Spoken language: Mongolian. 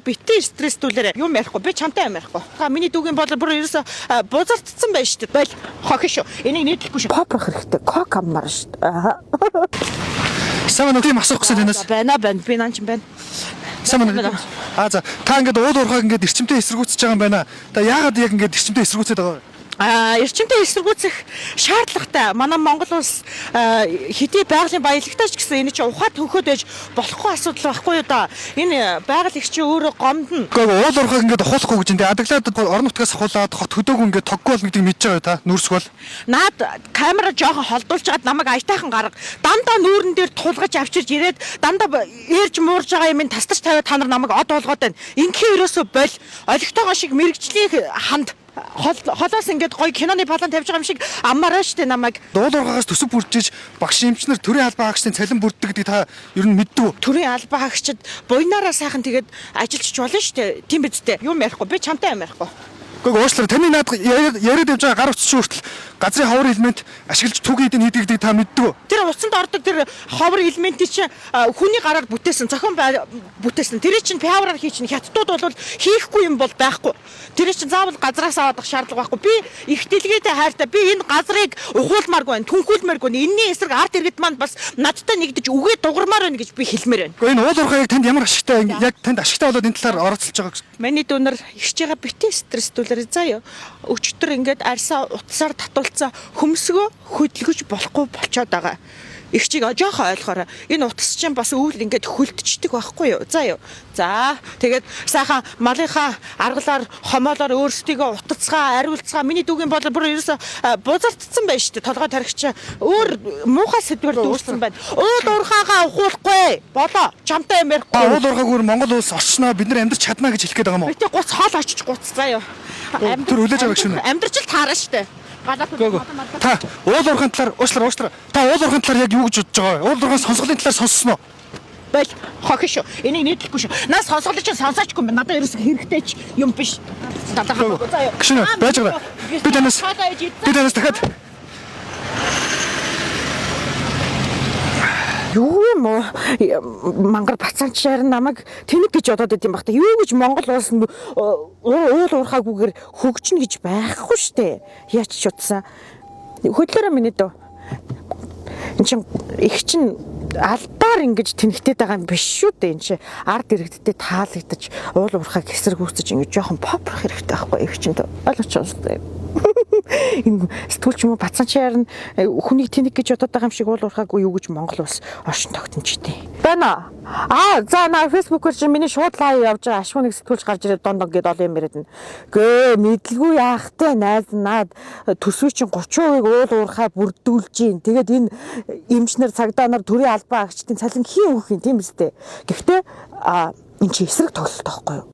битээ стресстүүлээрээ юм ярихгүй. Би чамтай юм ярихгүй. Та миний дүүгийн бодлоор бүр ерөөсө бузардсан байж шүү дээ. Бол хохиш шүү. Энийг нийтлэхгүй шүү. Попрох хэрэгтэй. Кок аммаар шүү дээ. Сайн байна уу? Тийм асуух гэсэн танаас. Байна. Би наач юм байна. Сайн байна. За та ингээд уул уурхайг ингээд эрчимтэй эсэргүүцэж байгаа юм байна. Та яагаад яг ингээд эрчимтэй эсэргүүцээд байгаа вэ? Эрчимтэй эсэргүүцэх шаардлагатай. Манай Монгол улс хэдий байгалийн баялагтайч гэсэн энэ чинь ухаад хөнхөд байж болохгүй асуудал байхгүй юу да. Энэ байгаль их чинь өөрөө гомдно. Гэхдээ уул уурхайг ингээд ухуулахгүй гэж энэ адаглаад орон нутгаас хулаад хот хөдөөг ингээд тоггүй бол гэдгийг мэдж байгаа та нүрсгөл. Наад камера жоохон холдуулж чад намайг аятайхан гарга. Дандаа нүүрэн дээр тулгаж авчирж ирээд дандаа ээрж муурж байгаа юм тастаж тавиад та нар намайг од болгоод байна. Инхээр ерөөсөө боль олигтойгоо шиг мэрэгжлийн ханд холоос ингээд гоё киноны палан тавьж байгаа юм шиг аммаараа штэ намайг. Уул уурхайгаас төсөв бүржиж багш эмчнэр төрийн албан хаагчдын цалин бүрддэг гэдгийг та ер нь мэддэг үү? Төрийн албан хаагчид буйнаараа сайхан тэгээд ажилчиж болно штэ. Тийм биз дээ. Юм ярихгүй. Би чамтай юм ярихгүй. Гэхдээ уучлаарай таны наад яриад явж байгаа гар утсан хүртэл газрын ховор элемент ашиглаж түг хийдэг хийдэг та мэддэг үү? Тэр уцанд ордог тэр ховор элементийн чинь хүний гараар бүтээсэн зохион бүтээсэн. Тэр чинь пиавраар хийчихнэ. Хятадууд бол хийхгүй юм бол байхгүй. Тэр чинь заавал газраас авах шаардлага байхгүй. Би их дэлгээтэй хайртай. Би энэ газрыг ухуулмааргүй байна. Түнхүүлмээргүй. Энэний эсрэг арт иргэд маань бас надтай нэгдэж үгээ дугармаар байна гэж би хэлмээр байна. Гэхдээ энэ уул уурхайг танд ямар ашигтай яг танд ашигтай болоод энэ талаар оролцож байгаа гэсэн. Миний дүүнэр ихж байгаа битээ стресстүүлэр заяа. Өчтөр ингээд арьсаа утсаар татуулцаа хөмсгөө хөдөлгөж болохгүй болчиход байгаа. Их чиг жоохон ойлгоорой. Энэ утас чинь бас үйл ингээд хөлдчихдэг байхгүй юу? За юу. За тэгээд сайхан малынхаа аргалаар хомоолоор өөрсдийгөө утацгаа, ариулцгаа миний дүүгийн бодлоор бүр ерөөсө бузардсан байж штэ. Толгой тархич өөр муухай сэдвэр дүүрсэн байна. Уул уурхайгаа ухуулахгүй. Болоо. Чамтай юм ярихгүй. Уул уурхайг өөр Монгол улс орчноо бид нар амьдрч чадна гэж хэлэх гээд байгаа юм уу? Би тэг гоц хоол очиж гуц заа юу. Тэр үлээж байгаа шүү. Амьдрч л таараа штэ. Та уул уурхайн талаар уучлаарай. Та уул уурхайн талаар яг юу гэж бодож байгаа вэ? Уул уурхайн сонсголын талаар сонссноо? Бэл хохиш шүү. Энийг нийтлэхгүй шүү. Наас сонсголоо чинь сонсоочгүй юм. Надад ерөөсөө хэрэгтэй ч юм биш. Надад заа юу. Гүшнэ байж байгаа. Би танаас дахиад юу юм уу? Мангар бацаанчаар намайг тэнэг гэж бодоод идэм бах та. Юу гэж Монгол улс уул уурхаагүйгээр хөгжнө гэж байхгүй штэ. Яач ч утсан. Хөдлөөрөө минь дөө. Энд чин их чин алдаар ингэж тэнэгтэй байгаа юм биш шүү дээ. Энд чи ард иргэдтэй таалагдаж уул уурхайг эсэргүүцэж ингэж жоохон попрох хэрэгтэй байхгүй. Их чин ойлгоч байна. Энэ сэтгүүлч юм уу бацаанчаар нь хүнийг тэнэг гэж бодоод байгаа юм шиг уул уурхайг юу гэж Монгол улс оршин тогтночтой. Байна. За на фэйсбүүкээр чи миний шууд лайв явж байгаа ашгүй нэг сэтгүүлч гарч ирээд дондоо гээд олон юм яриад байна. Гээ мэдлгүй яахтай найз наад төсвөө чинь 30% уул уурхай бүрдүүлж гин. Тэгээд энэ эмчнэр цагдаа нар төрийн албан хаагчдын цалин хин өгөх юм тийм биз дээ. Гэхдээ энэ чи эсрэг тоглолт байхгүй юу?